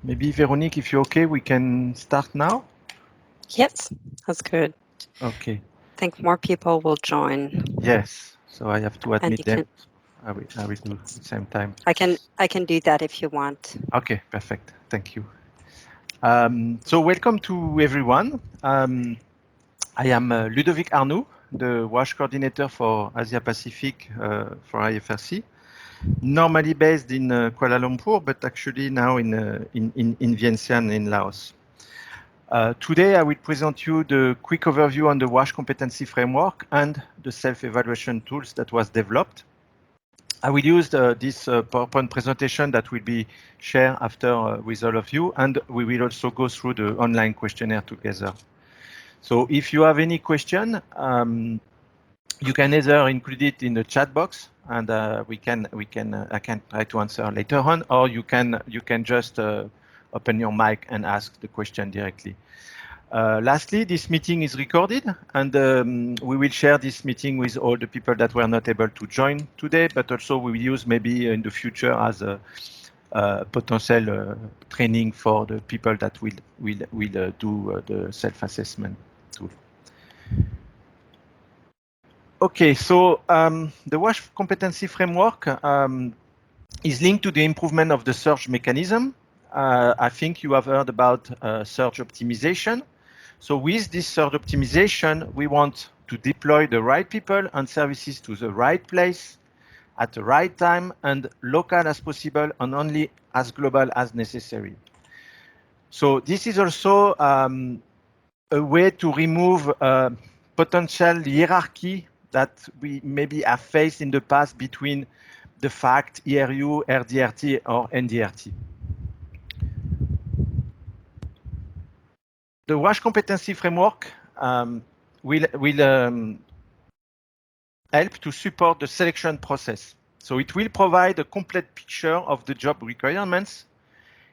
Maybe Veronique, if you're okay, we can start now. Yes, that's good. Okay. I think more people will join, Yes. So I have to and admit you them. can. I will do at the same time. I can do that if you want. Okay, perfect. Thank you. So welcome to everyone. I am Ludovic Arnoux, the WASH coordinator for Asia Pacific for IFRC. Normally based in Kuala Lumpur, but actually now in Vientiane in Laos. Today, I will present you the quick overview on the WASH competency framework and the self-evaluation tools that was developed. I will use this PowerPoint presentation that will be shared after with all of you, and we will also go through the online questionnaire together. So if you have any question, you can either include it in the chat box, and I can try to answer later on, or you can just open your mic and ask the question directly. Lastly, this meeting is recorded, and we will share this meeting with all the people that were not able to join today, but also we will use maybe in the future as a potential training for the people that will do the self-assessment tool. Okay, so the WASH competency framework is linked to the improvement of the search mechanism. I think you have heard about search optimization. So with this search optimization, we want to deploy the right people and services to the right place at the right time and local as possible and only as global as necessary. So this is also a way to remove potential hierarchy that we maybe have faced in the past between the FACT, ERU, RDRT, or NDRT. The WASH competency framework will help to support the selection process. So it will provide a complete picture of the job requirements.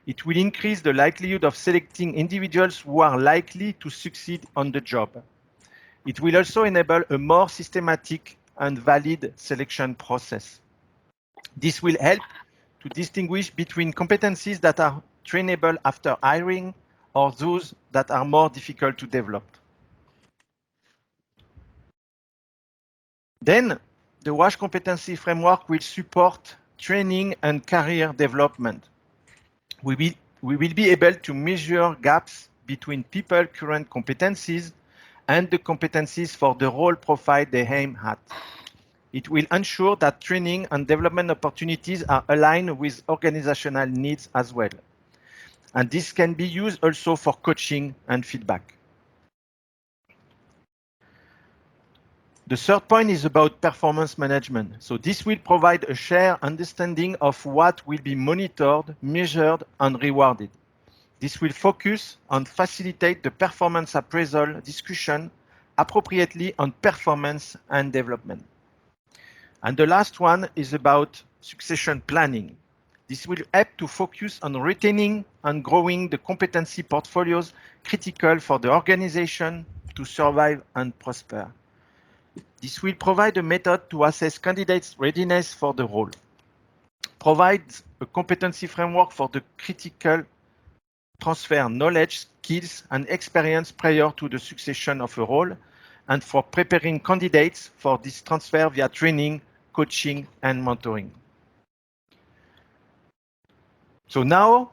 It will increase the likelihood of selecting individuals who are likely to succeed on the job. It will also enable a more systematic and valid selection process. This will help to distinguish between competencies that are trainable after hiring or those that are more difficult to develop. Then the WASH competency framework will support training and career development. We will be able to measure gaps between people's current competencies and the competencies for the role profile they aim at. It will ensure that training and development opportunities are aligned with organizational needs as well. And this can be used also for coaching and feedback. The third point is about performance management. So this will provide a shared understanding of what will be monitored, measured, and rewarded. This will focus on facilitate the performance appraisal discussion appropriately on performance and development. And the last one is about succession planning. This will help to focus on retaining and growing the competency portfolios critical for the organization to survive and prosper. This will provide a method to assess candidates' readiness for the role, provides a competency framework for the critical transfer knowledge, skills, and experience prior to the succession of a role, and for preparing candidates for this transfer via training, coaching, and mentoring. So now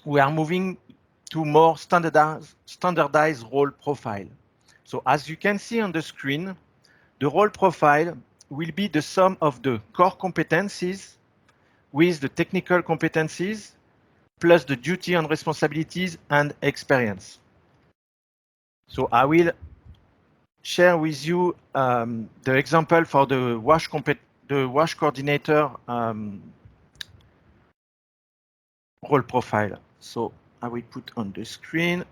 we are moving to more standardized role profile. So as you can see on the screen, the role profile will be the sum of the core competencies with the technical competencies plus the duty and responsibilities and experience. So I will share with you the example for the WASH coordinator role profile. So I will put on the screen.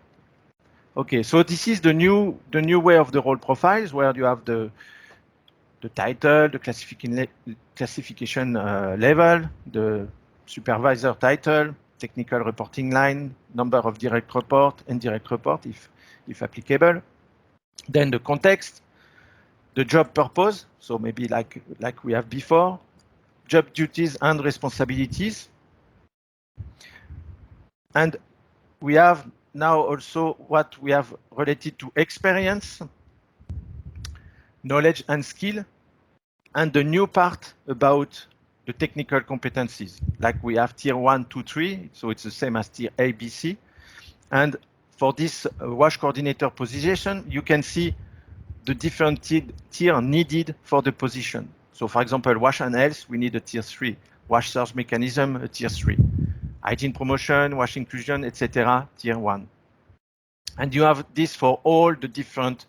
Okay, so this is the new way of the role profiles where you have the title, the classification level, the supervisor title, technical reporting line, number of direct report, indirect report if applicable. Then the context, the job purpose, so maybe like we have before, job duties and responsibilities, And we have now also what we have related to experience, knowledge and skill, and the new part about the technical competencies. Like we have tier 1, 2, 3, so it's the same as tier A, B, C. And for this WASH coordinator position, you can see the different tier needed for the position. So for example, WASH and health, we need a tier 3. WASH search mechanism, a tier 3. Hygiene promotion, WASH inclusion, etc., tier 1. And you have this for all the different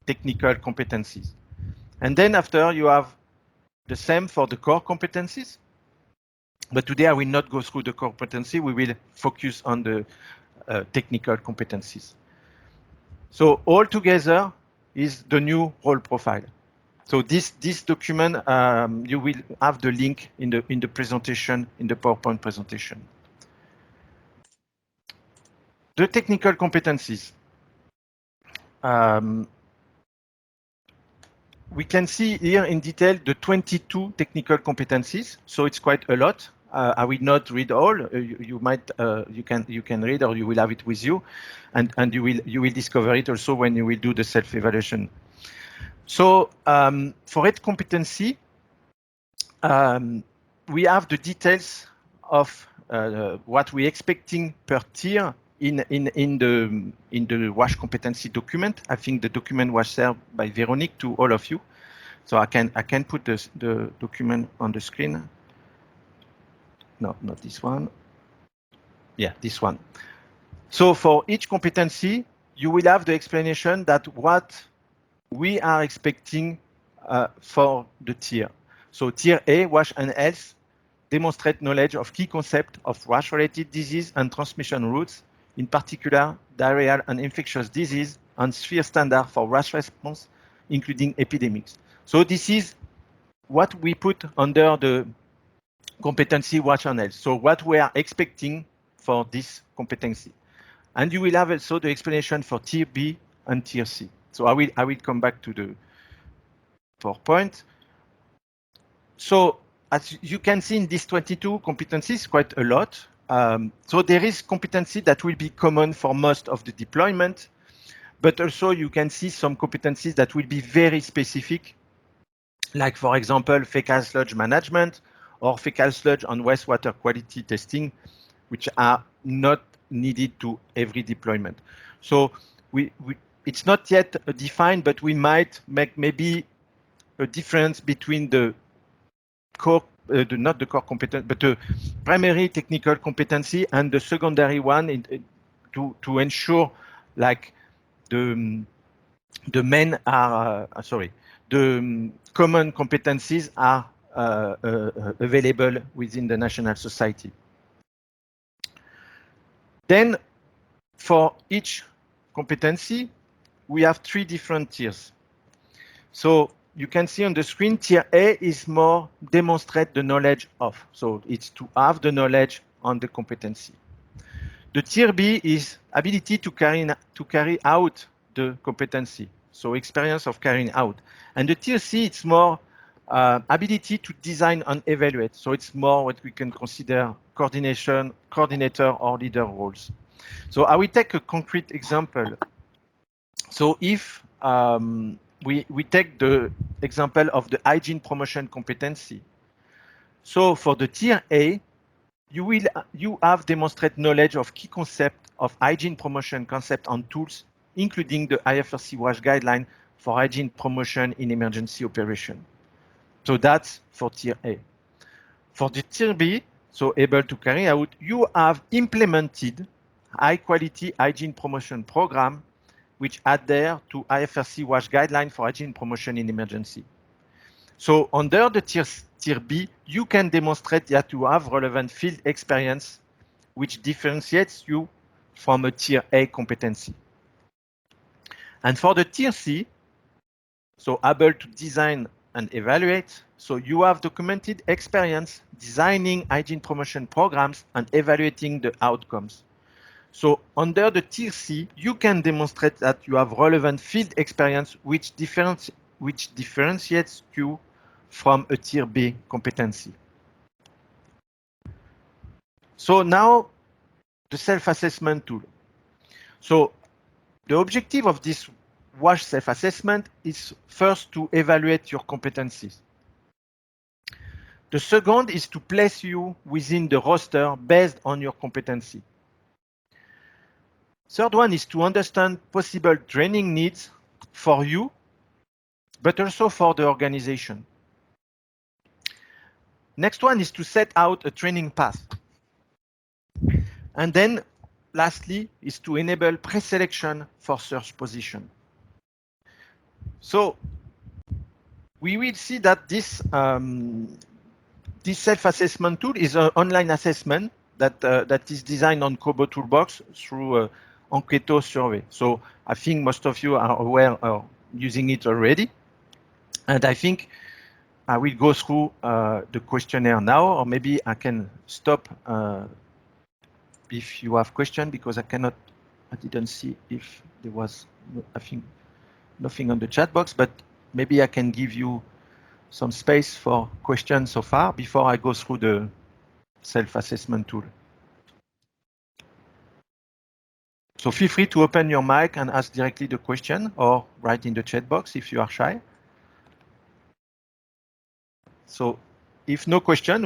technical competencies. And then after you have the same for the core competencies. But today I will not go through the core competency. We will focus on the technical competencies. So all together is the new role profile. So this document, you will have the link in the presentation, in the PowerPoint presentation. The technical competencies. We can see here in detail the 22 technical competencies. So it's quite a lot. I will not read all. You can read, or you will have it with you, and you will discover it also when you will do the self-evaluation. So for each competency, we have the details of what we're expecting per tier in the WASH competency document. I think the document was shared by Veronique to all of you. So I can put the document on the screen. No, not this one. Yeah, this one. So for each competency, you will have the explanation that what we are expecting for the tier. So tier A, WASH and health, demonstrate knowledge of key concepts of WASH-related disease and transmission routes, in particular diarrheal and infectious disease, and sphere standard for WASH response, including epidemics. So this is what we put under the competency WASH and health. So what we are expecting for this competency. And you will have also the explanation for tier B and tier C. So I will come back to the PowerPoint. So as you can see in these 22 competencies, quite a lot. So there is competency that will be common for most of the deployment, but also you can see some competencies that will be very specific, like for example, fecal sludge management or fecal sludge and wastewater quality testing, which are not needed to every deployment. So it's not yet defined, but we might make maybe a difference between the core, not the core competence, but the primary technical competency and the secondary one to ensure like the main are, the common competencies are available within the National Society. Then for each competency, we have 3 different tiers. So you can see on the screen, tier A is more demonstrate the knowledge of. So it's to have the knowledge on the competency. The tier B is ability to carry out the competency. So experience of carrying out. And the tier C, it's more ability to design and evaluate. So it's more what we can consider coordinator or leader roles. So I will take a concrete example. So if we take the example of the hygiene promotion competency. So for the tier A, you have demonstrate knowledge of key concept of hygiene promotion concept and tools, including the IFRC WASH guideline for hygiene promotion in emergency operation. So that's for tier A. For the tier B, so able to carry out, you have implemented high quality hygiene promotion program which adhere to IFRC WASH guideline for hygiene promotion in emergency. So under the tier B, you can demonstrate that you have relevant field experience, which differentiates you from a tier A competency. And for the tier C, so able to design and evaluate, so you have documented experience designing hygiene promotion programs and evaluating the outcomes. So under the tier C, you can demonstrate that you have relevant field experience, which differentiates you from a tier B competency. So now the self-assessment tool. So the objective of this WASH self-assessment is first to evaluate your competencies. The second is to place you within the roster based on your competency. Third one is to understand possible training needs for you, but also for the organization. Next one is to set out a training path. And then lastly is to enable pre-selection for search position. So we will see that this self-assessment tool is an online assessment that is designed on Kobo Toolbox through Enqueto survey. So I think most of you are aware of using it already. And I think I will go through the questionnaire now, or maybe I can stop if you have questions, because I didn't see if there was, I think, nothing on the chat box, but maybe I can give you some space for questions so far before I go through the self-assessment tool. So feel free to open your mic and ask directly the question, or write in the chat box if you are shy. So if no question,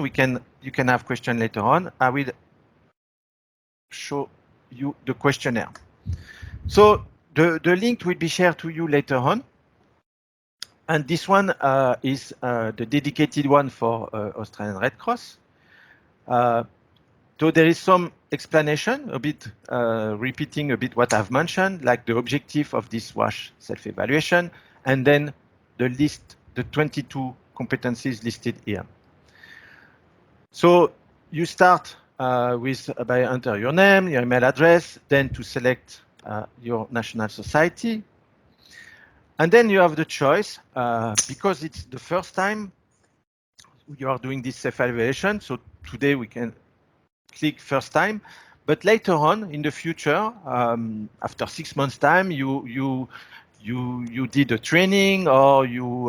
you can have question later on. I will show you the questionnaire. So the link will be shared to you later on. And this one is the dedicated one for Australian Red Cross. So there is some explanation, a bit repeating a bit what I've mentioned, like the objective of this WASH self-evaluation, and then the list, the 22 competencies listed here. So you start by enter your name, your email address, then to select your national society. And then you have the choice, because it's the first time you are doing this self-evaluation. So today we can click first time, but later on in the future, after 6 months time, you did a training, or you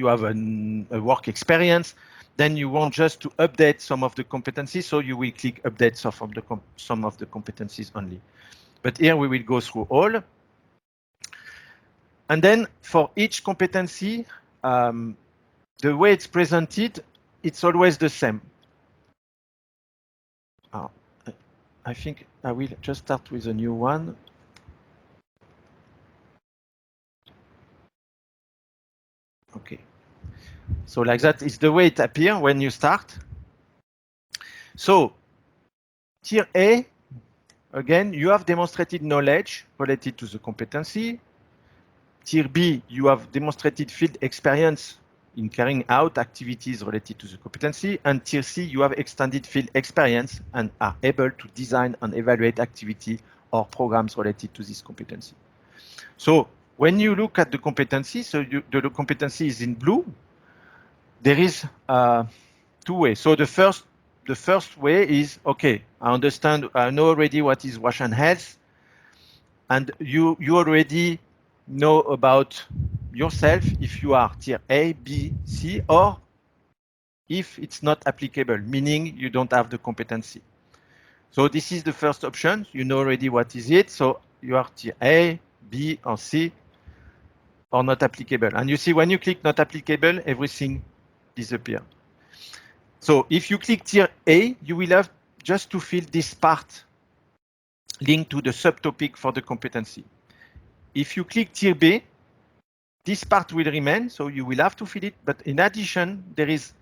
have a work experience, then you want just to update some of the competencies, so you will click update some of the competencies only. But here we will go through all. And then for each competency, the way it's presented, it's always the same. I think I will just start with a new one. Okay. So like that is the way it appears when you start. So tier A, again, you have demonstrated knowledge related to the competency. Tier B, you have demonstrated field experience in carrying out activities related to the competency. And tier C, you have extended field experience and are able to design and evaluate activity or programs related to this competency. So when you look at the competency, so the competency is in blue. There is two ways. So the first way is, okay, I understand, I know already what is WASH and health, and you already know about yourself if you are tier A, B, C, or if it's not applicable, meaning you don't have the competency. So this is the first option. You know already what is it. So you are tier A, B, or C, or not applicable. And you see when you click not applicable, everything disappears. So if you click tier A, you will have just to fill this part linked to the subtopic for the competency. If you click tier B, this part will remain, so you will have to fill it. But in addition, there is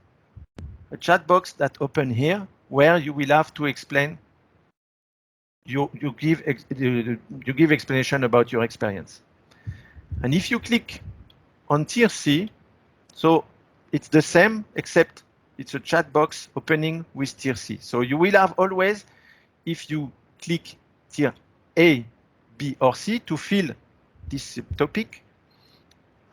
a chat box that open here where you will have to explain. You give explanation about your experience. And if you click on tier C, so it's the same except it's a chat box opening with tier C. So you will have always, if you click tier A, B, or C, to fill this topic.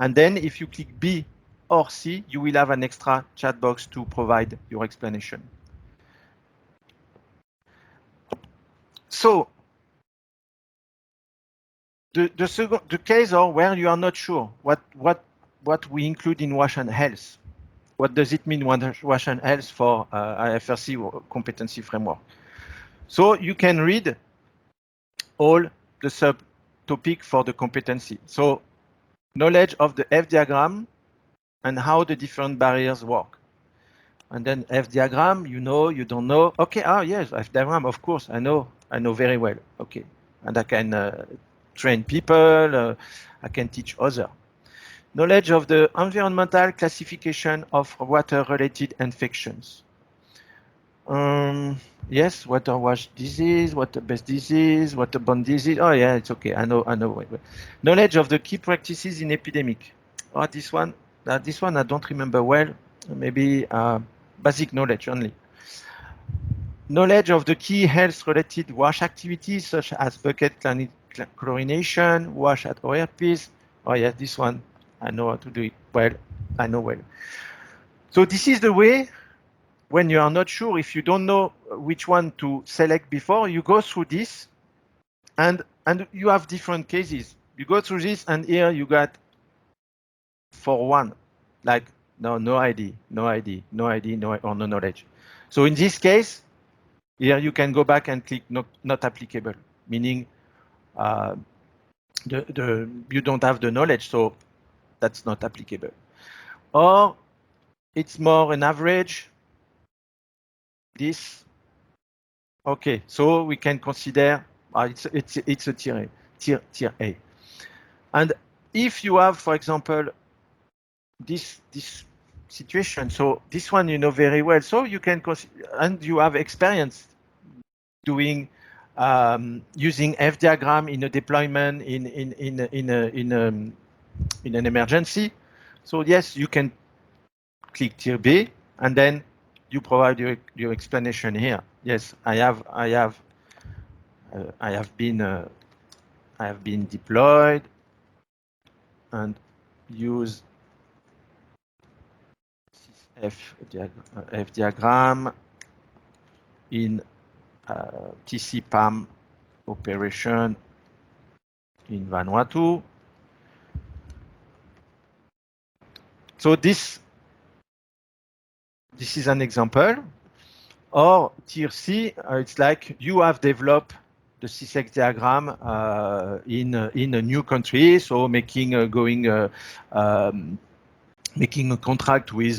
And then if you click B or C, you will have an extra chat box to provide your explanation. So the case or where you are not sure what we include in WASH and health. What does it mean WASH and health for IFRC or competency framework? So you can read all the subtopic for the competency. So knowledge of the F diagram and how the different barriers work. And then F diagram, you know, you don't know. Okay, yes, F diagram, of course, I know very well. Okay, and I can train people, I can teach others. Knowledge of the environmental classification of water-related infections. Yes, water-wash disease, water-based disease, waterborne disease. Oh yeah, it's okay. I know. Wait. Knowledge of the key practices in epidemic. Oh, this one I don't remember well. Maybe basic knowledge only. Knowledge of the key health-related wash activities such as bucket chlorination, wash at ORPs. Oh yeah, this one I know how to do it well. I know well. So this is the way. When you are not sure, if you don't know which one to select before, you go through this, and you have different cases. You go through this, and here you got for one, like no ID, or no knowledge. So in this case, here you can go back and click not applicable, meaning you don't have the knowledge, so that's not applicable. Or it's more an average. This, okay, so we can consider it's a tier A. And if you have, for example, this situation, so this one you know very well, so you can consider, and you have experience doing using F diagram in a deployment in an emergency. So yes, you can click tier B, and then you provide your explanation here. Yes, I have been deployed and use F diagram in TC-PAM operation in Vanuatu. So this is an example. Or tier C, it's like you have developed the CSEC diagram in a new country, so making making a contract with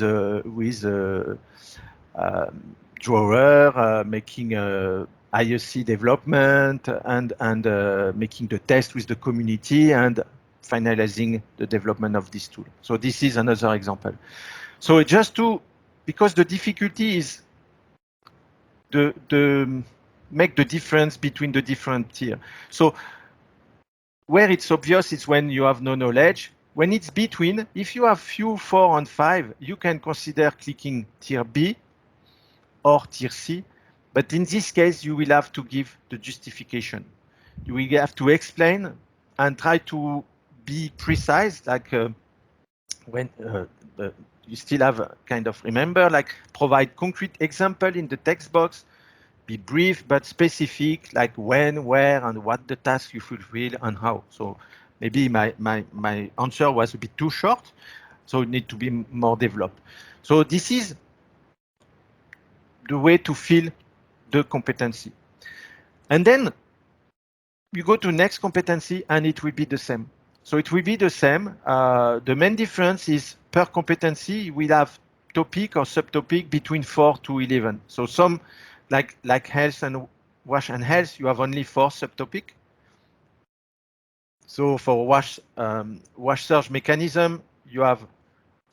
drawer, making IOC development, and making the test with the community, and finalizing the development of this tool. So this is another example. So just because the difficulty is the make the difference between the different tiers. So where it's obvious, it's when you have no knowledge. When it's between, if you have few 4 and 5, you can consider clicking tier B or tier C. But in this case, you will have to give the justification. You will have to explain and try to be precise, like when you still have kind of remember, like provide concrete example in the text box, be brief but specific, like when, where, and what the task you fulfill and how. So maybe my answer was a bit too short, so it need to be more developed. So this is the way to fill the competency. And then you go to next competency and it will be the same. So it will be the same. The main difference is per competency, we'll have topic or subtopic between 4 to 11. So some like health and wash and health, you have only 4 subtopic. So for wash surge mechanism, you have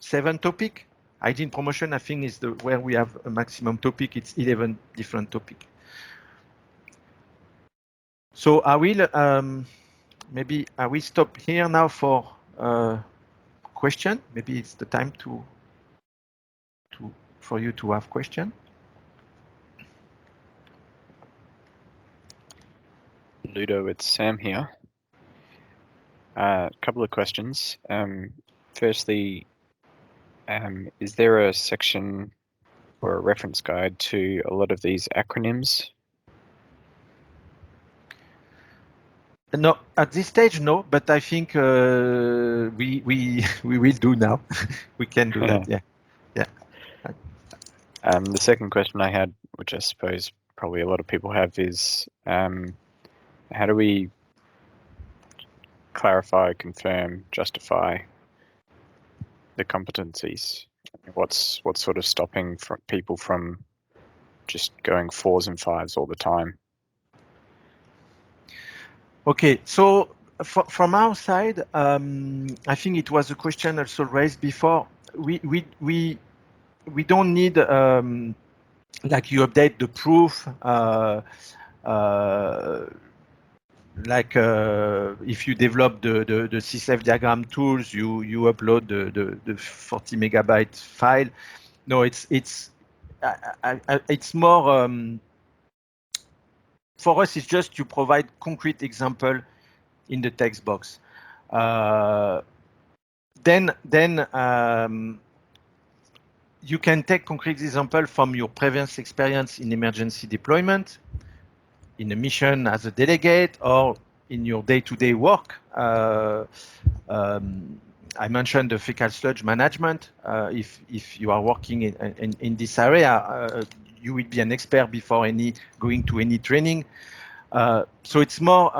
7 topic. Hygiene promotion, I think, is where we have a maximum topic. It's 11 different topic. So I will maybe I will stop here now for question. Maybe it's the time for you to have question. Ludo, it's Sam here. A couple of questions. Firstly, is there a section or a reference guide to a lot of these acronyms? No, at this stage, no. But I think we will do now. We can do that. Yeah. The second question I had, which I suppose probably a lot of people have is how do we clarify, confirm, justify the competencies? What's sort of stopping people from just going 4s and 5s all the time? Okay, so from our side, I think it was a question also raised before. We don't need like you update the proof. Like if you develop the CSF diagram tools, you upload the 40 megabyte file. No, it's more for us. It's just to provide concrete example in the text box. Then you can take concrete example from your previous experience in emergency deployment, in a mission as a delegate, or in your day-to-day work. I mentioned the fecal sludge management. If you are working in this area, you will be an expert before going to any training. So it's more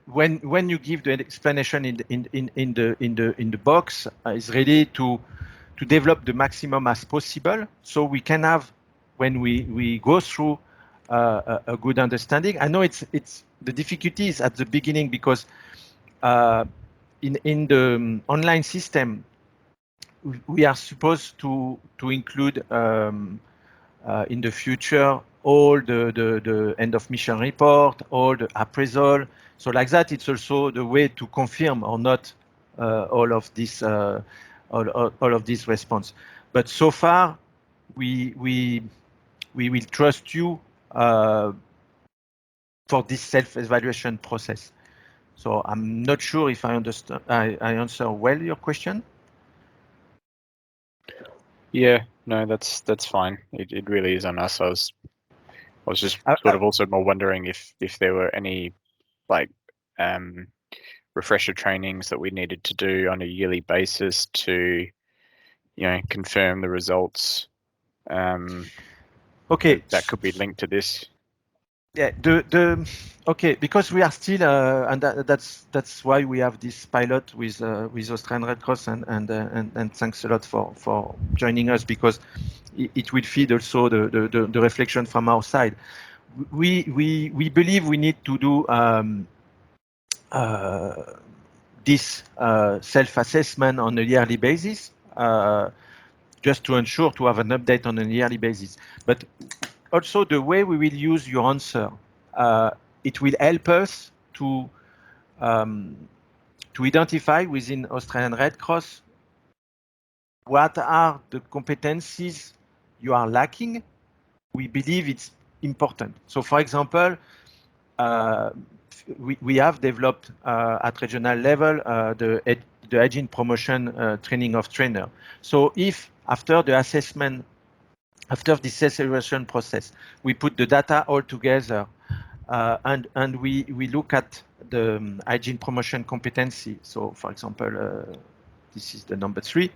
when you give the explanation in the box, is really to develop the maximum as possible, so we can have, when we go through a good understanding. I know it's the difficulty is at the beginning, because in the online system we are supposed to include in the future all the end of mission report, all the appraisal. So like that, it's also the way to confirm or not all of this response. But so far, we will trust you for this self-evaluation process. So I'm not sure if I understand. I answer well your question. Yeah, no, that's fine. It really is on us. I was just sort of also more wondering if there were any like refresher trainings that we needed to do on a yearly basis to, confirm the results. Okay, that could be linked to this. Yeah, okay, because we are still, and that's why we have this pilot with Australian Red Cross, and thanks a lot for joining us, because it will feed also the reflection from our side. We believe we need to do this self-assessment on a yearly basis, just to ensure to have an update on a yearly basis. But also the way we will use your answer, it will help us to identify within Australian Red Cross what are the competencies you are lacking. We believe it's important. So, for example, we have developed at regional level the hygiene promotion training of trainer. So if after the assessment, after this evaluation process, we put the data all together and we look at the hygiene promotion competency. So, for example, this is the number 3,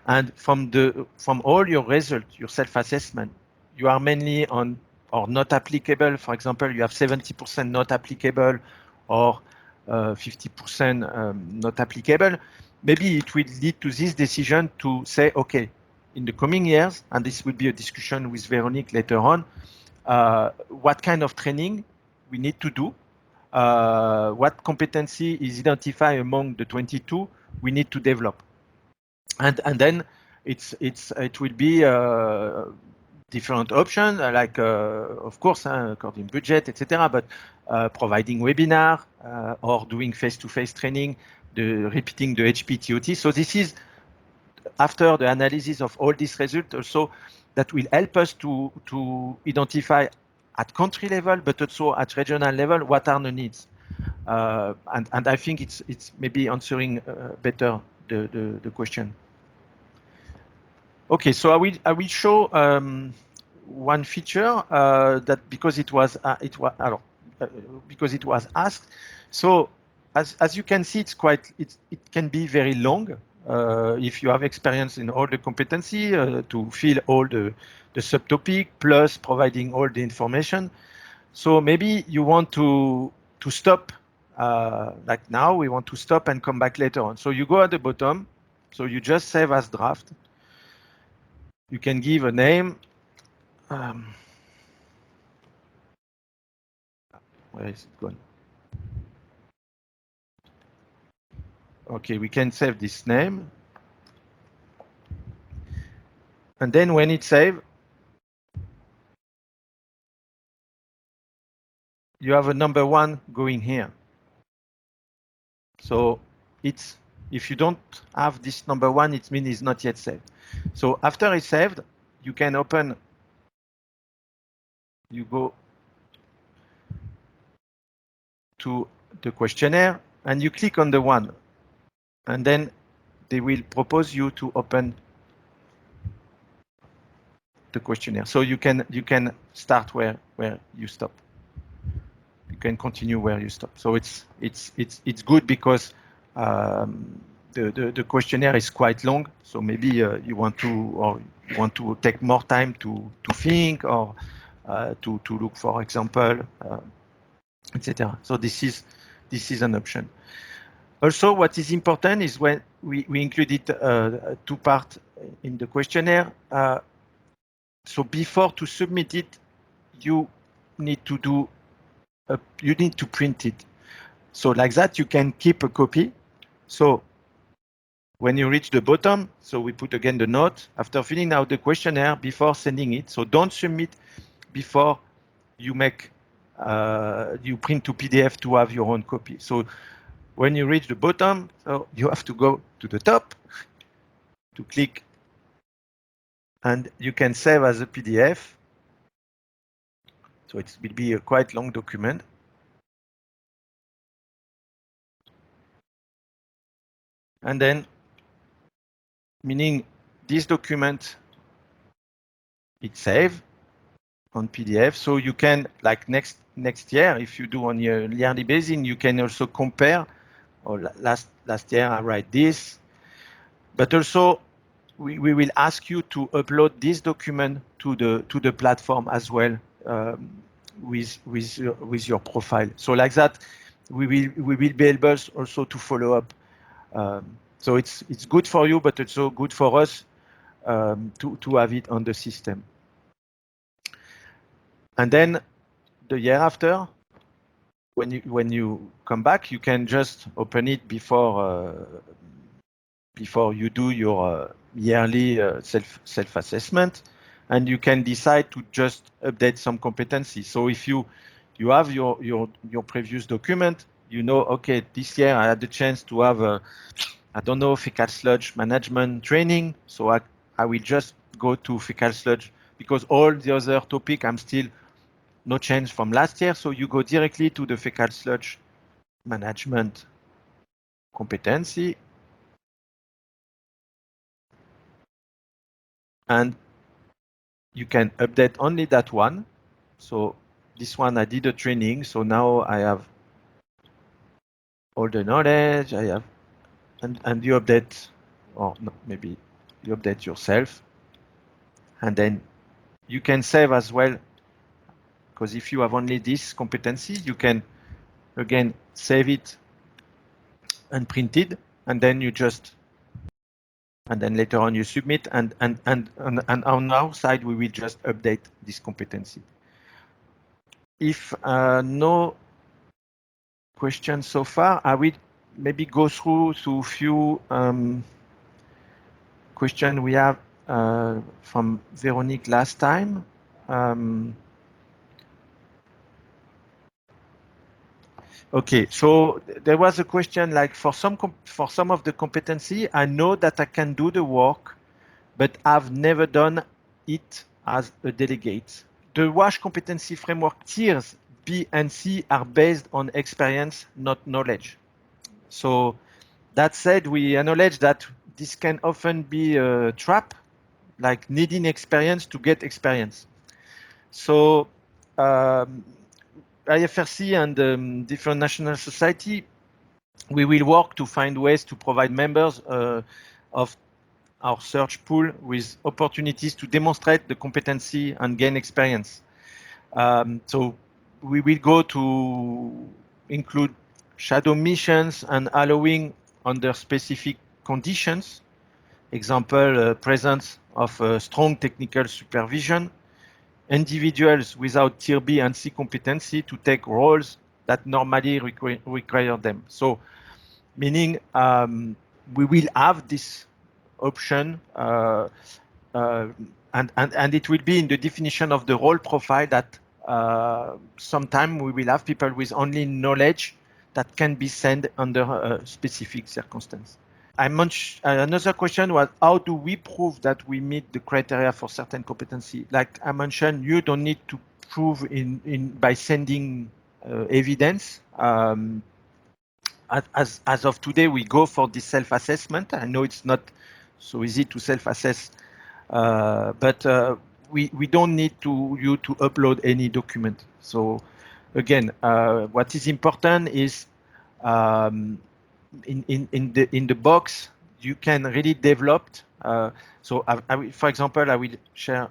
and from all your results, your self-assessment, you are mainly on or not applicable. For example, you have 70% not applicable, or 50% not applicable. Maybe it will lead to this decision to say, okay, in the coming years, and this will be a discussion with Veronique later on, what kind of training we need to do, what competency is identified among the 22 we need to develop, and then it will be different options, like of course according budget, etc. But providing webinar or doing face-to-face training, repeating the HPTOT. So this is after the analysis of all these results, also that will help us to identify at country level, but also at regional level, what are the needs. And I think it's maybe answering better the question. Okay, so I will show one feature that because it was asked. So as you can see, it can be very long if you have experience in all the competency to fill all the the subtopic plus providing all the information. So maybe you want to stop, like now we want to stop and come back later on. So you go at the bottom, so you just save as draft. You can give a name. Where is it gone? Okay, we can save this name. And then when it's saved, you have a number 1 going here. So it's, if you don't have this number 1, it means it's not yet saved. So after it's saved, you can open, you go to the questionnaire and you click on the 1, and then they will propose you to open the questionnaire. So you can start where you stop. You can continue where you stop. So it's good because the questionnaire is quite long. So maybe you want to take more time to think or to look for example, etc. So this is an option. Also, what is important is when we included 2 parts in the questionnaire. So before to submit it, you need to do you need to print it. So like that, you can keep a copy. So when you reach the bottom, so we put again the note after filling out the questionnaire before sending it. So don't submit before you make you print to PDF to have your own copy. So when you reach the bottom, so you have to go to the top to click, and you can save as a PDF. So it will be a quite long document. And then, meaning this document, it's saved on PDF. So you can, like next year, if you do on a yearly basis, you can also compare. Or last year I write this, but also we will ask you to upload this document to the platform as well, with your profile. So like that, we will be able also to follow up. So it's good for you, but it's also good for us to have it on the system. And then the year after, when you come back, you can just open it before you do your yearly self-assessment, and you can decide to just update some competencies. So if you have your previous document, you know, okay, this year I had the chance to have I don't know, fecal sludge management training. So I will just go to fecal sludge, because all the other topic I'm still no change from last year. So you go directly to the fecal sludge management competency. And you can update only that one. So this one, I did a training. So now I have all the knowledge I have, and you update, or no, maybe you update yourself. And then you can save as well, because if you have only this competency, you can again save it and print it, and then you just, and then later on you submit, and on our side we will just update this competency. If no questions so far, I will maybe go through a few questions we have from Veronique last time. Okay, so there was a question like, for some of the competency, I know that I can do the work, but I've never done it as a delegate. The WASH competency framework tiers B and C are based on experience, not knowledge. So that said, we acknowledge that this can often be a trap, like needing experience to get experience. So IFRC and different national society, we will work to find ways to provide members of our search pool with opportunities to demonstrate the competency and gain experience. So we will go to include shadow missions and allowing under specific conditions. Example, presence of strong technical supervision, individuals without Tier B and C competency to take roles that normally require them. So meaning we will have this option and it will be in the definition of the role profile that sometime we will have people with only knowledge that can be sent under a specific circumstance. Another question was, how do we prove that we meet the criteria for certain competency? Like I mentioned, you don't need to prove by sending evidence. As of today, we go for the self-assessment. I know it's not so easy to self-assess, but we don't need you to upload any document. So again, what is important is in the box you can really develop. So for example, I will share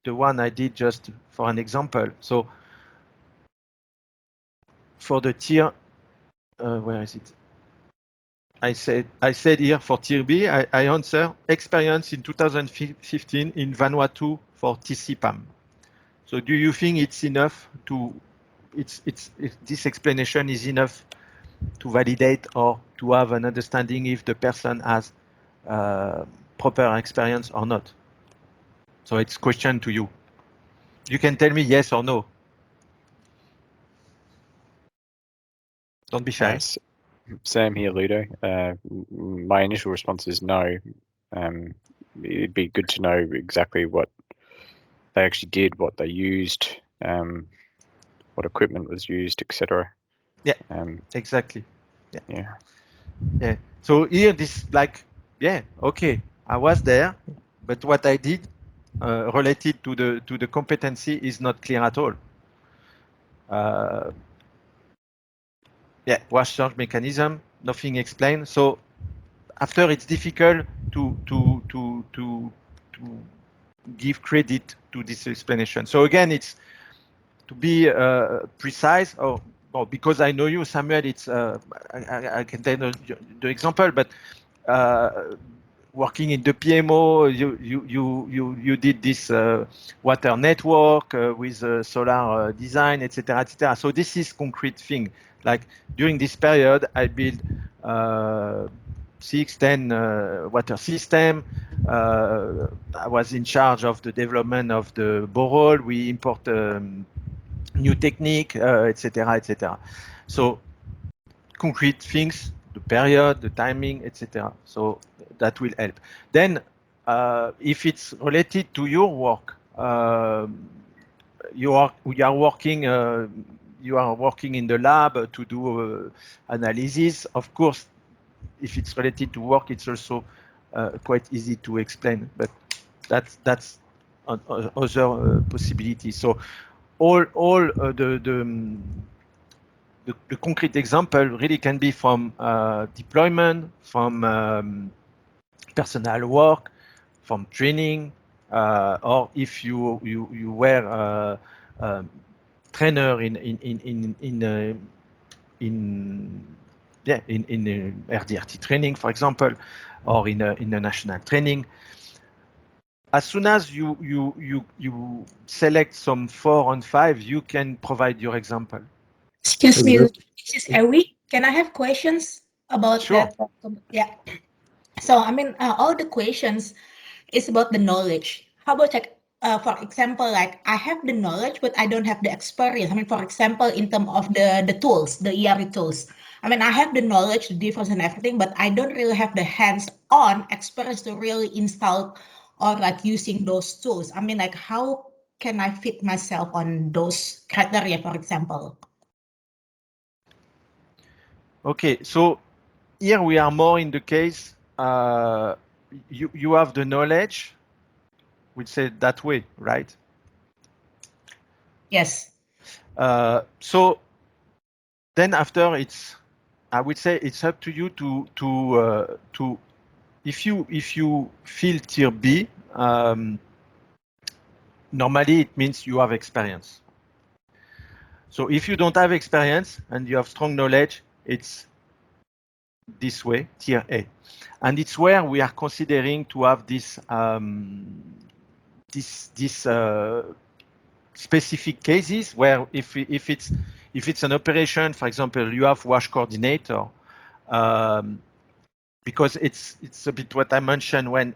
the one I did just for an example. So for the tier, where is it? I said here for tier B, I answer experience in 2015 in Vanuatu for TCPAM. So do you think it's enough to, this explanation is enough to validate or to have an understanding if the person has proper experience or not? So it's question to you. You can tell me yes or no. Don't be shy. Sam here, Ludo. My initial response is no. It'd be good to know exactly what they actually did, what they used, what equipment was used, etc. Yeah, exactly. Yeah. So here, this okay, I was there, but what I did related to the competency is not clear at all. WASH search mechanism, nothing explained. So after, it's difficult to give credit to this explanation. So again, it's to be precise. Because I know you, Samuel. It's I can tell the example, but working in the PMO, you did this water network with solar design, etc., etc. So this is concrete thing. Like during this period, I built 6-10 water system. I was in charge of the development of the borehole. We import new technique, etc., etc. So concrete things, the period, the timing, etc. So that will help. Then, if it's related to your work, you are working in the lab to do analysis. Of course, if it's related to work, it's also quite easy to explain. But that's other possibilities. So all the concrete example really can be from deployment, from personal work, from training, or if you were a trainer in RDRT training, for example, or in a national training. As soon as you select some 4 and 5, you can provide your example. Excuse me, this is Ewi. Can I have questions about Sure. that? Yeah. So I mean, all the questions is about the knowledge. How about like, for example, like I have the knowledge, but I don't have the experience. I mean, for example, in terms of the tools, the ERE tools. I mean, I have the knowledge, the difference and everything, but I don't really have the hands-on experience to really install or like using those tools. I mean, like how can I fit myself on those criteria, for example? Okay, so here we are more in the case you have the knowledge, we'll say it that way, right? Yes. So then after, I would say it's up to you to if you feel tier B, normally it means you have experience. So if you don't have experience and you have strong knowledge, it's this way, tier A. And it's where we are considering to have this specific cases where if it's an operation, for example, you have WASH coordinator, because it's a bit what I mentioned when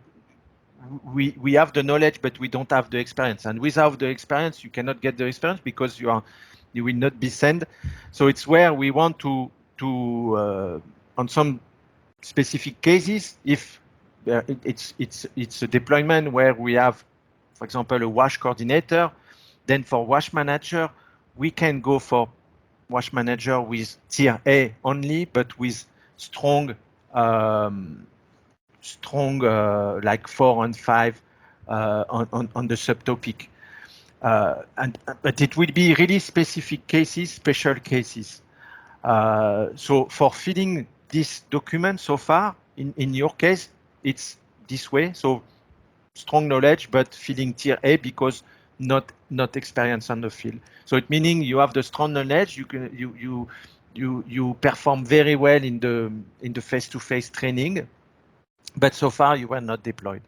we have the knowledge but we don't have the experience, and without the experience you cannot get the experience because you will not be sent. So it's where we want to on some specific cases, if it's a deployment where we have, for example, a WASH coordinator, then for WASH manager we can go for WASH manager with tier A only, but with strong like 4 and 5 on the subtopic. But it will be really specific cases, special cases. So for filling this document so far, in your case, it's this way. So strong knowledge, but filling tier A because not experience on the field. So it meaning you have the strong knowledge, you perform very well in the face-to-face training, but so far you were not deployed.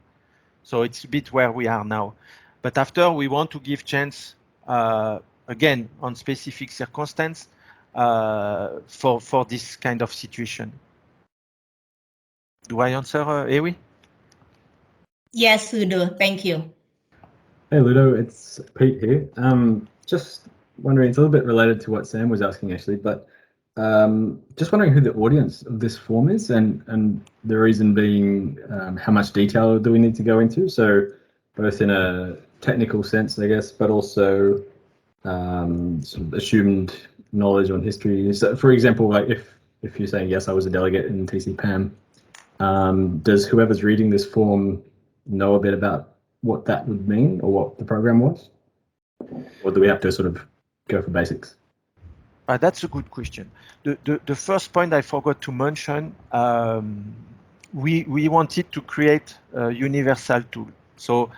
So it's a bit where we are now. But after we want to give chance again on specific circumstance for this kind of situation. Do I answer, Ewi? Yes, Ludo. Thank you. Hey Ludo, it's Pete here. Just wondering, it's a little bit related to what Sam was asking actually, but just wondering who the audience of this form is, and the reason being how much detail do we need to go into? So both in a technical sense, I guess, but also sort of assumed knowledge on history. So for example, like if you're saying, yes, I was a delegate in TCPAM, does whoever's reading this form know a bit about what that would mean or what the program was? Or do we have to sort of go for basics? That's a good question. The first point I forgot to mention, we wanted to create a universal tool. So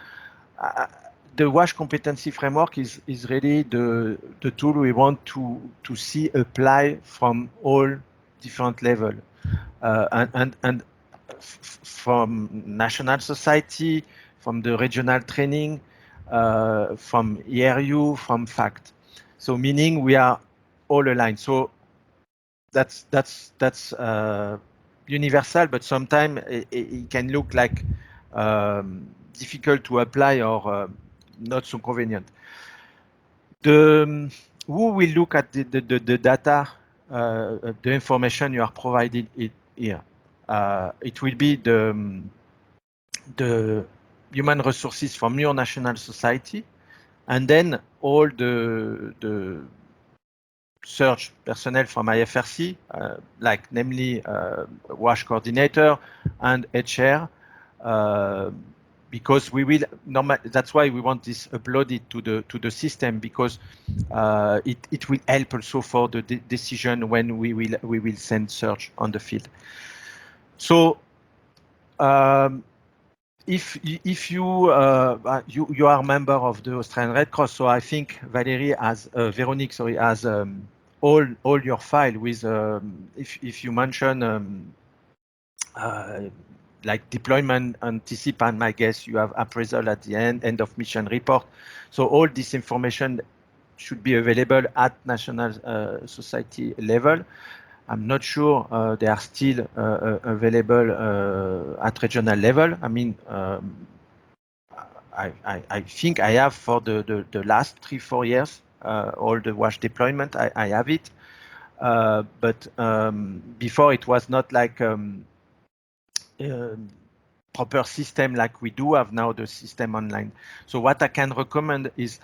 the WASH competency framework is really the tool we want to see apply from all different levels, and from national society, from the regional training, from ERU, from FACT. So meaning we are all aligned. So that's universal, but sometimes it can look like difficult to apply or not so convenient. Who will look at the data, the information you are provided here? It will be the human resources from your national society, and then all the search personnel from IFRC, like namely WASH coordinator and HR, because we will that's why we want this uploaded to the system, because it will help also for the decision when we will send search on the field. So if you are a member of the Australian Red Cross, so I think Valerie has Veronique, sorry, has all your file with if you mention like deployment and TCPAM, my guess you have appraisal at the end of mission report. So all this information should be available at national society level. I'm not sure they are still available at regional level. I mean, I think I have for the last 3-4 years all the WASH deployment. I have it, but before it was not like proper system like we do have now, the system online. So what I can recommend is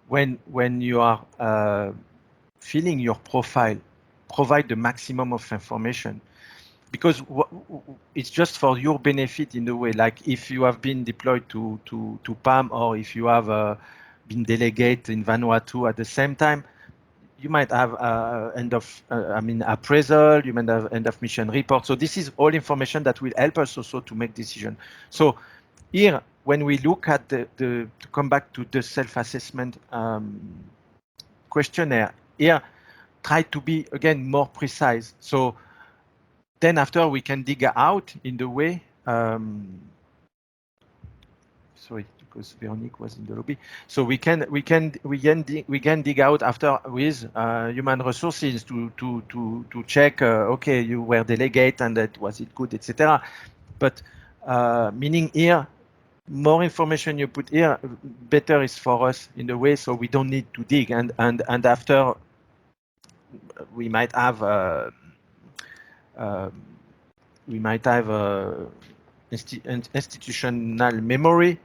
when you are filling your profile, provide the maximum of information, because it's just for your benefit in a way. Like if you have been deployed to PAM, or if you have been delegate in Vanuatu at the same time, you might have appraisal, you might have end of mission report. So this is all information that will help us also to make decision. So here, when we look at to come back to the self-assessment questionnaire, here, try to be, again, more precise. So then after we can dig out in the way, sorry, because Veronique was in the lobby. So we can dig out after with human resources to check. Okay, you were delegate and that was it good, etc. But meaning here, more information you put here, better is for us in the way. So we don't need to dig and after we might have institutional memory.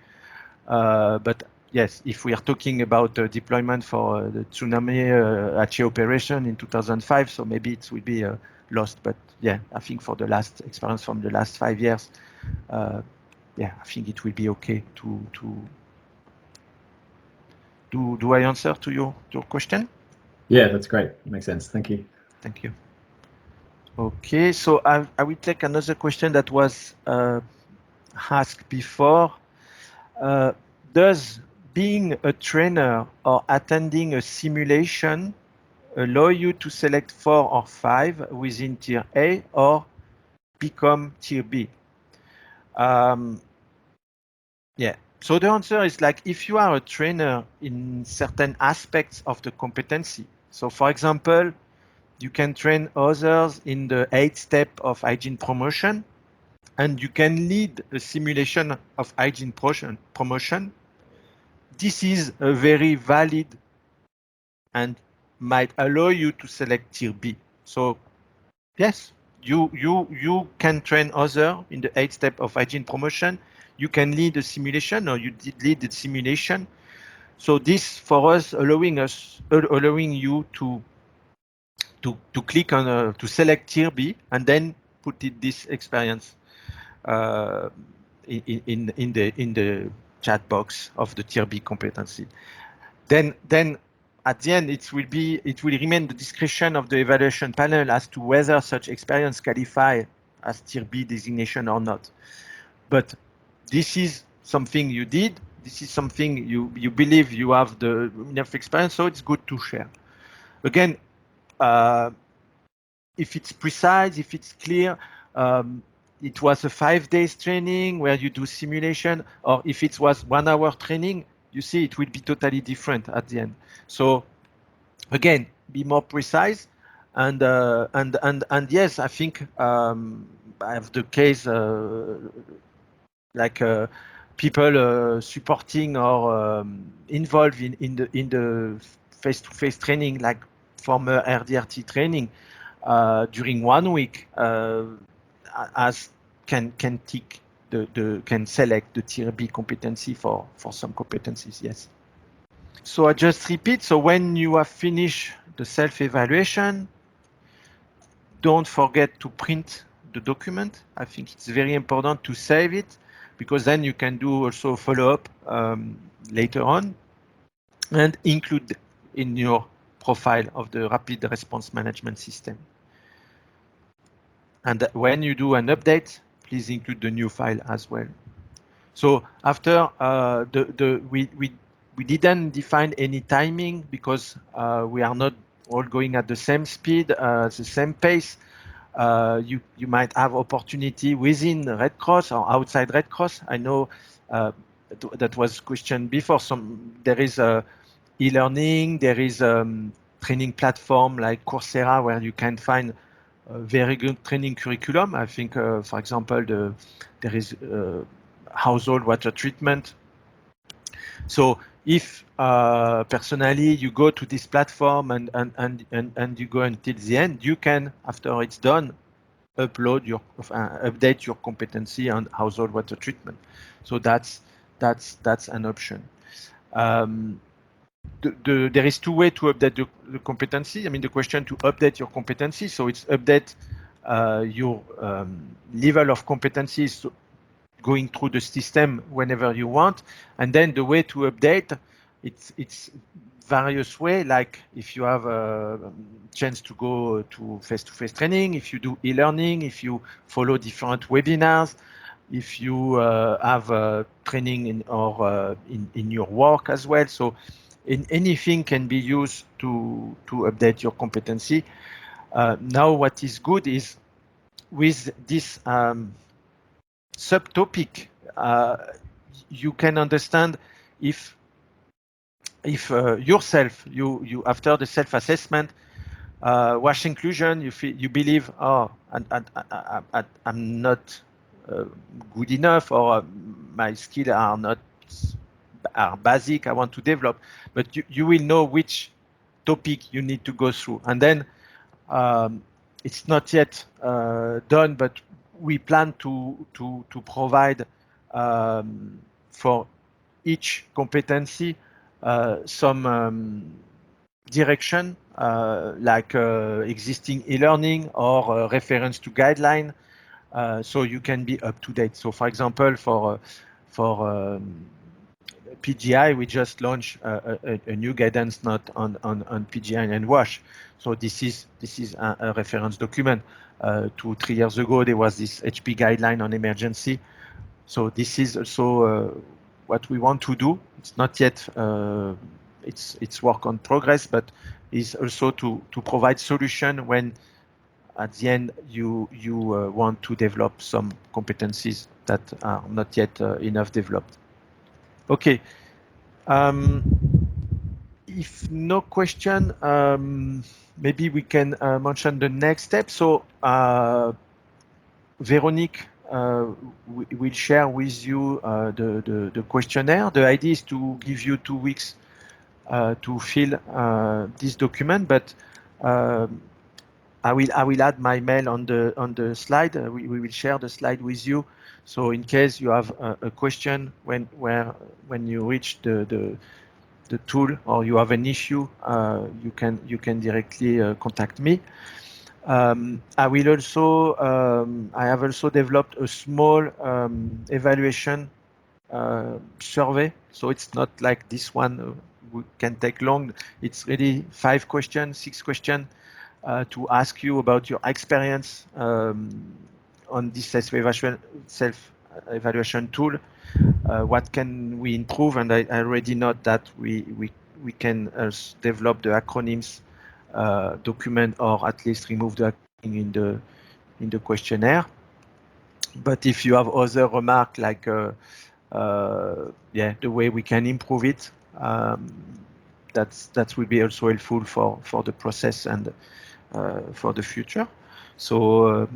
But yes, if we are talking about deployment for the tsunami Aceh operation in 2005, so maybe it will be lost. But yeah, I think for the last experience from the last 5 years, yeah, I think it will be okay to. Do I answer to your question? Yeah, that's great. Makes sense. Thank you. Thank you. Okay, so I will take another question that was asked before. Does being a trainer or attending a simulation allow you to select 4 or 5 within tier A or become tier B? Yeah, so the answer is like if you are a trainer in certain aspects of the competency. So for example, you can train others in the 8 step of hygiene promotion, and you can lead a simulation of hygiene promotion. This is a very valid and might allow you to select tier B. So yes, you can train others in the 8 step of hygiene promotion. You can lead a simulation, or you did lead the simulation. So this for us allowing you to click on to select tier B and then put this experience in the chat box of the tier B competency. Then at the end it will remain the discretion of the evaluation panel as to whether such experience qualify as tier B designation or not. But this is something you did. This is something you believe you have the enough experience, so it's good to share. Again, if it's precise, if it's clear, it was a 5 days training where you do simulation, or if it was 1 hour training, you see it will be totally different at the end. So again, be more precise, and yes, I think I have the case like people supporting or involved in the face-to-face training, like former RDRT training during 1 week, as can tick can select the tier B competency for some competencies. Yes. So I just repeat. So when you have finished the self-evaluation, don't forget to print the document. I think it's very important to save it, because then you can do also follow-up later on and include in your profile of the rapid response management system. And when you do an update, please include the new file as well. So after we didn't define any timing, because we are not all going at the same speed, the same pace. You might have opportunity within Red Cross or outside Red Cross. I know that was questioned before. There is e-learning, there is training platform like Coursera where you can find a very good training curriculum. I think, for example, there is household water treatment. So if personally you go to this platform and you go until the end, you can, after it's done, update your competency on household water treatment. So that's an option. There is 2 ways to update the competency. I mean, the question to update your competency. So it's update your level of competencies, so going through the system whenever you want. And then the way to update it's various way, like if you have a chance to go to face-to-face training, if you do e-learning, if you follow different webinars, if you have training in your work as well. So anything can be used to update your competency. Now what is good is with this subtopic, you can understand if yourself, you after the self-assessment, WASH inclusion, you believe, oh, I'm not good enough, or my skills are basic, I want to develop, but you will know which topic you need to go through. And then it's not yet done, but we plan to provide for each competency some direction, like existing e-learning or reference to guideline, so you can be up to date. So, for example, for PGI, we just launched a new guidance note on PGI and WASH. So this is a reference document. 2-3 years ago, there was this HP guideline on emergency. So this is also what we want to do. It's not yet, it's work on progress, but is also to provide solution when at the end you want to develop some competencies that are not yet enough developed. Okay. If no question, maybe we can mention the next step. So Véronique will share with you the questionnaire. The idea is to give you 2 weeks to fill this document, but I will add my mail on the slide. We will share the slide with you. So in case you have a question when you reach the tool, or you have an issue, you can directly contact me. I will also I have also developed a small evaluation survey. So it's not like this one can take long. It's really 5 questions, 6 questions to ask you about your experience on this self-evaluation tool. What can we improve? And I already know that we can develop the acronyms document, or at least remove the acronym in the questionnaire. But if you have other remark, like yeah, the way we can improve it, that will be also helpful for the process and for the future. So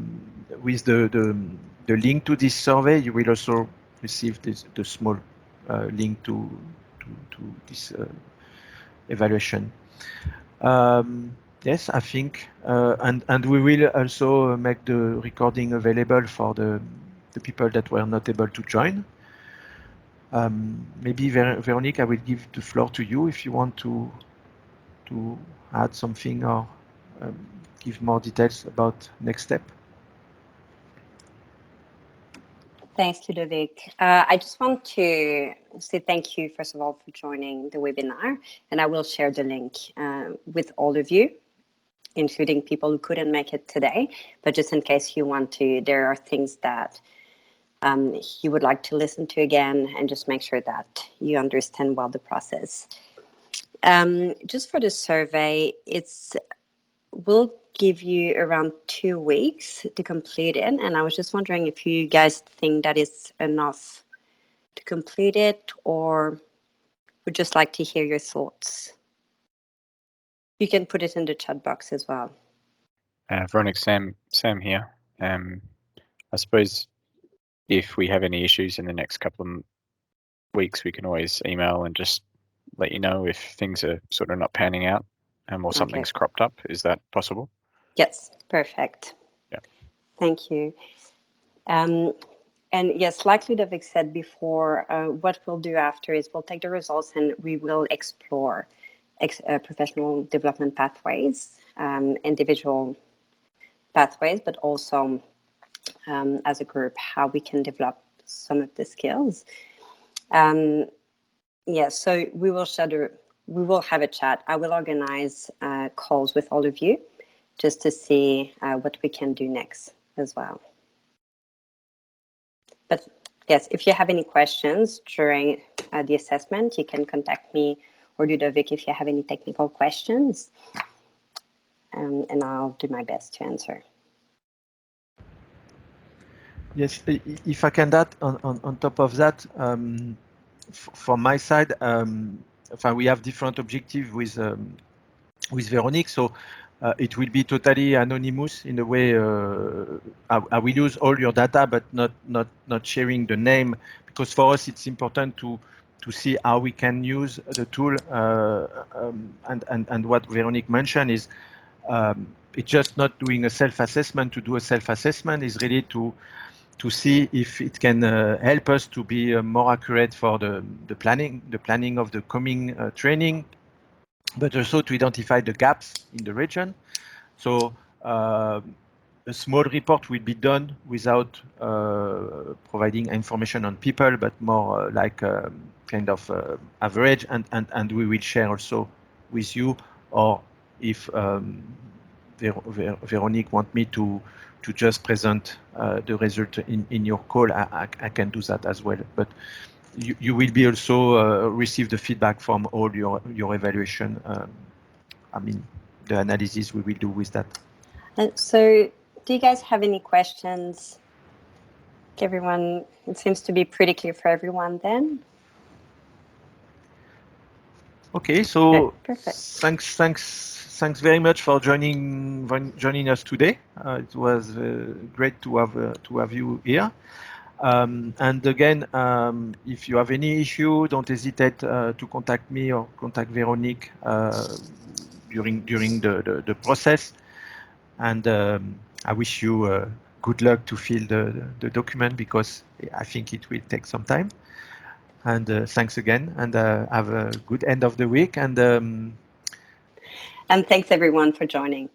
with the link to this survey, you will also receive the small link to this evaluation. Yes, I think, and we will also make the recording available for the people that were not able to join. Maybe Véronique, I will give the floor to you if you want to add something, or give more details about next step. Thanks, Ludovic. I just want to say thank you, first of all, for joining the webinar, and I will share the link with all of you, including people who couldn't make it today. But just in case you want to, there are things that you would like to listen to again, and just make sure that you understand well the process. Just for the survey, we'll give you around 2 weeks to complete it. And I was just wondering if you guys think that is enough to complete it, or would just like to hear your thoughts. You can put it in the chat box as well. Veronique, Sam here. I suppose if we have any issues in the next couple of weeks, we can always email and just let you know if things are sort of not panning out, or something's cropped up. Is that possible? Yes, perfect. Yeah. Thank you. And yes, like Ludovic said before, what we'll do after is we'll take the results and we will explore professional development pathways, individual pathways, but also as a group, how we can develop some of the skills. Yes, so we will have a chat. I will organize calls with all of you just to see what we can do next as well. But yes, if you have any questions during the assessment, you can contact me or Ludovic if you have any technical questions, and I'll do my best to answer. Yes, if I can add on top of that, from my side, we have different objectives with Veronique, so it will be totally anonymous in the way I will use all your data, but not sharing the name, because for us it's important to see how we can use the tool, and what Veronique mentioned is it's just not doing a self-assessment to do a self-assessment, is really to see if it can help us to be more accurate for the planning of the coming training, but also to identify the gaps in the region. So a small report will be done without providing information on people, but more like kind of average, and we will share also with you, or if Veronique want me to just present the result in your call, I can do that as well. But you will be also receive the feedback from all your evaluation. I mean, the analysis we will do with that. So do you guys have any questions? Everyone, it seems to be pretty clear for everyone then. Okay, so perfect. Thanks very much for joining us today. It was great to have you here. And again, if you have any issue, don't hesitate to contact me or contact Veronique during the process. And I wish you good luck to fill the document, because I think it will take some time. And thanks again, and have a good end of the week. And thanks everyone for joining.